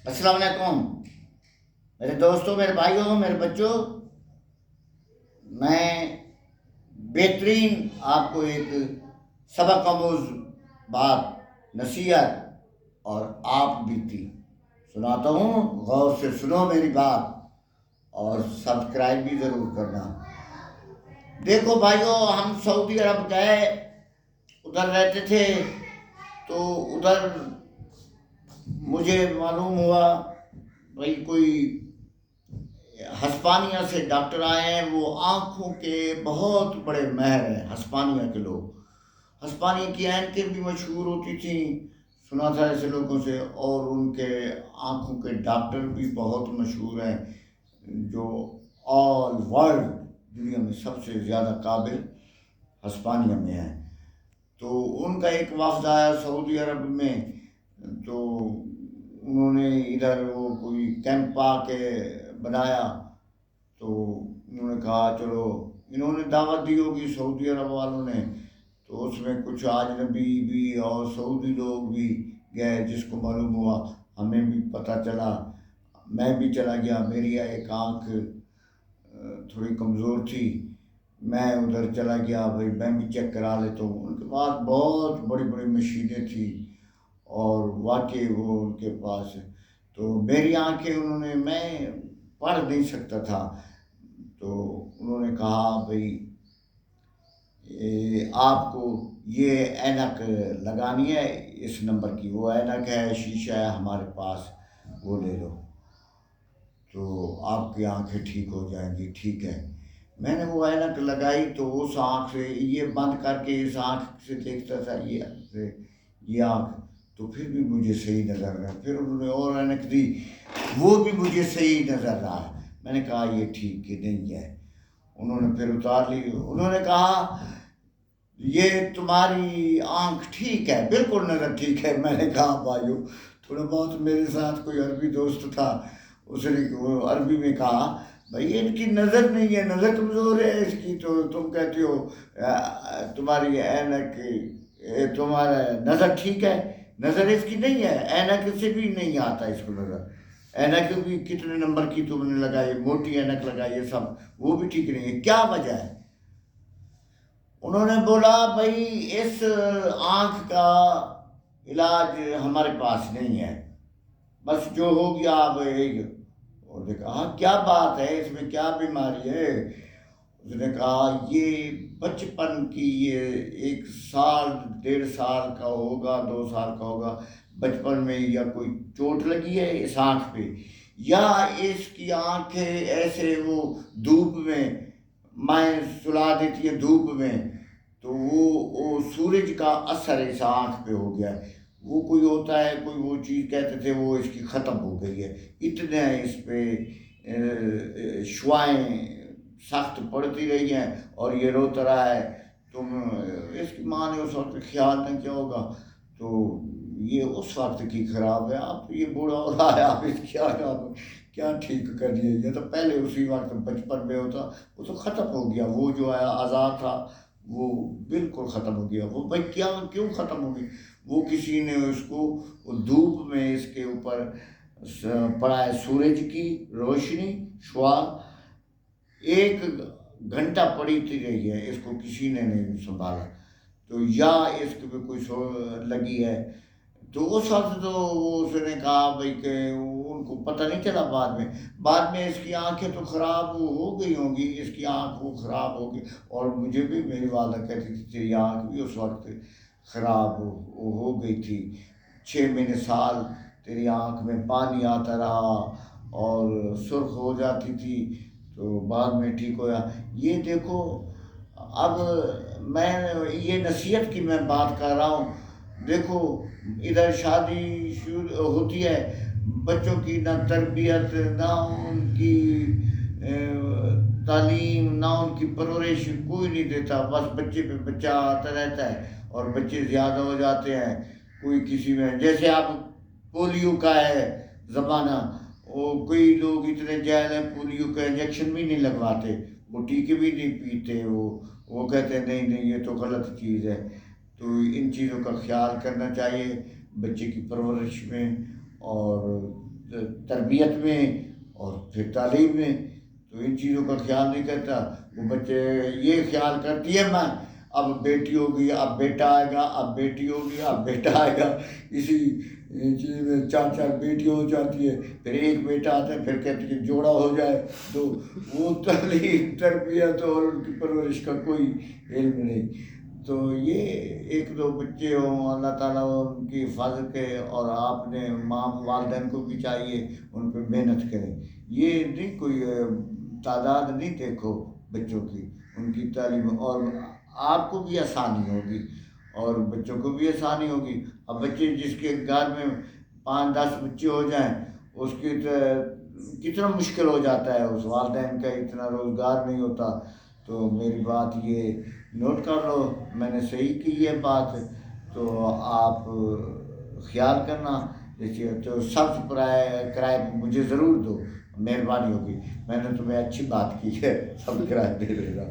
السلام علیکم میرے دوستوں، میرے بھائیوں، میرے بچوں. میں بہترین آپ کو ایک سبق آموز بات، نصیحت اور آپ بیتی سناتا ہوں. غور سے سنو میری بات اور سبسکرائب بھی ضرور کرنا. دیکھو بھائیوں، ہم سعودی عرب گئے، ادھر رہتے تھے. تو ادھر مجھے معلوم ہوا بھائی کوئی ہسپانیہ سے ڈاکٹر آئے ہیں. وہ آنکھوں کے بہت بڑے ماہر ہیں ہسپانیہ کے لوگ. ہسپانیہ کی اینکیں بھی مشہور ہوتی تھیں، سنا تھا ایسے لوگوں سے. اور ان کے آنکھوں کے ڈاکٹر بھی بہت مشہور ہیں، جو آل ورلڈ دنیا میں سب سے زیادہ قابل ہسپانیہ میں ہیں. تو ان کا ایک وفد آیا سعودی عرب میں. تو انہوں نے ادھر وہ کوئی کیمپ آ کے بنایا. تو انہوں نے کہا چلو، انہوں نے دعوت دی ہوگی سعودی عرب والوں نے. تو اس میں کچھ اجنبی بھی اور سعودی لوگ بھی گئے. جس کو معلوم ہوا، ہمیں بھی پتہ چلا، میں بھی چلا گیا. میری ایک آنکھ تھوڑی کمزور تھی، میں ادھر چلا گیا. بھائی میں بھی چیک کرا لیتا ہوں. ان کے پاس بہت بڑی بڑی مشینیں تھیں اور واقعی وہ ان کے پاس. تو میری آنکھیں میں پڑھ نہیں سکتا تھا. تو انہوں نے کہا بھائی آپ کو یہ اینک لگانی ہے، اس نمبر کی وہ اینک ہے، شیشہ ہے ہمارے پاس، وہ لے لو تو آپ کی آنکھیں ٹھیک ہو جائیں گی. ٹھیک ہے. میں نے وہ اینک لگائی تو اس آنکھ سے یہ بند کر کے اس آنکھ سے دیکھتا تھا، یہ آنکھ، تو پھر بھی مجھے صحیح نظر رہا. پھر انہوں نے اور اینک دی، وہ بھی مجھے صحیح نظر رہا. میں نے کہا یہ ٹھیک کہ نہیں ہے. انہوں نے پھر اتار لی. انہوں نے کہا یہ تمہاری آنکھ ٹھیک ہے، بالکل نظر ٹھیک ہے. میں نے کہا بھائیو، تھوڑا بہت میرے ساتھ کوئی عربی دوست تھا، اس نے عربی میں کہا بھائی ان کی نظر نہیں ہے، نظر کمزور ہے اس کی. تو تم کہتے ہو تمہاری اینک، تمہارا نظر ٹھیک ہے. نظر اس کی نہیں ہے، اینک سے بھی نہیں آتا اس کو نظر. اینک بھی کتنے نمبر کی تم نے لگائی، موٹی اینک لگائی ہے سب، وہ بھی ٹھیک نہیں ہے. کیا وجہ ہے؟ انہوں نے بولا بھائی اس آنکھ کا علاج ہمارے پاس نہیں ہے، بس جو ہو گیا اب. اور نے کہا کیا بات ہے، اس میں کیا بیماری ہے؟ اس نے کہا یہ بچپن کی، یہ 1 سال 1.5 سال کا ہوگا، 2 سال کا ہوگا، بچپن میں یا کوئی چوٹ لگی ہے اس آنکھ پہ، یا اس کی آنکھیں ایسے وہ دھوپ میں مائیں سلا دیتی ہے دھوپ میں، تو وہ سورج کا اثر اس آنکھ پہ ہو گیا ہے. وہ کوئی ہوتا ہے، کوئی وہ چیز کہتے تھے وہ اس کی ختم ہو گئی ہے. اتنے اس پہ شعائیں سخت پڑتی رہی ہیں اور یہ روتا رہا ہے. تم اس کی ماں نے اس وقت خیال نہیں کیا ہوگا، تو یہ اس وقت کی خراب ہے. آپ یہ بوڑھا ہو رہا ہے، آپ اس کی آنکھ آپ کیا ٹھیک کر دیے؟ یہ تو پہلے اسی وقت بچپن میں ہوتا، وہ تو ختم ہو گیا. وہ جو ہے آزاد تھا وہ بالکل ختم ہو گیا. وہ بھائی کیوں ختم ہو گئی؟ وہ کسی نے اس کو دھوپ میں اس کے اوپر پڑا ہے، سورج کی روشنی شعاع 1 گھنٹہ پڑی تھی رہی ہے، اس کو کسی نے نہیں سنبھالا. تو یا اس کے پہ کوئی لگی ہے. تو اس وقت تو اس نے کہا بھائی کہ ان کو پتہ نہیں چلا. بعد میں اس کی آنکھیں تو خراب ہو گئی ہوں گی، اس کی آنکھ وہ خراب ہو گئی. اور مجھے بھی میری والدہ کہتی تھی تیری آنکھ بھی اس وقت خراب ہو گئی تھی. 6 مہینے سال تیری آنکھ میں پانی آتا رہا اور سرخ ہو جاتی تھی، تو بعد میں ٹھیک ہوا. یہ دیکھو، اب میں یہ نصیحت کی میں بات کر رہا ہوں. دیکھو ادھر شادی ہوتی ہے، بچوں کی نہ تربیت، نہ ان کی تعلیم، نہ ان کی پرورش کوئی نہیں دیتا. بس بچے پہ بچہ آتا رہتا ہے اور بچے زیادہ ہو جاتے ہیں. کوئی کسی میں، جیسے اب پولیو کا ہے زمانہ، وہ کوئی لوگ اتنے جاہل ہیں پولیو کا انجیکشن بھی نہیں لگواتے، وہ ٹیکے بھی نہیں پیتے. وہ کہتے ہیں نہیں یہ تو غلط چیز ہے. تو ان چیزوں کا خیال کرنا چاہیے بچے کی پرورش میں. اور تربیت میں اور پھر تعلیم میں، تو ان چیزوں کا خیال نہیں کرتا وہ بچے۔ یہ خیال کرتی ہے ماں اب بیٹی ہوگی اب بیٹا آئے گا، اب بیٹی ہوگی اب بیٹا آئے گا، اسی چیز میں 4 بیٹیاں ہو جاتی ہے، پھر ایک بیٹا آتا ہے، پھر کہتے ہیں کہ جوڑا ہو جائے، تو وہ تعلیم تربیت اور ان کی پرورش کا کوئی علم نہیں۔ تو یہ 1-2 بچے ہوں، اللہ تعالیٰ ان کی حفاظت کرے، اور آپ نے ماں والدین کو بھی چاہیے ان پہ محنت کریں۔ یہ نہیں کوئی تعداد نہیں دیکھو بچوں کی، ان کی تعلیم، اور آپ کو بھی آسانی ہوگی اور بچوں کو بھی آسانی ہوگی۔ اب بچے جس کے گھر میں 5-10 بچے ہو جائیں، اس کی کتنا مشکل ہو جاتا ہے، اس والدین کا اتنا روزگار نہیں ہوتا۔ تو میری بات یہ نوٹ کر لو، میں نے صحیح کی یہ بات، تو آپ خیال کرنا، تو کرائے مجھے ضرور دو، مہربانی ہوگی، میں نے تمہیں اچھی بات کی ہے، سب کرائے دے دے گا۔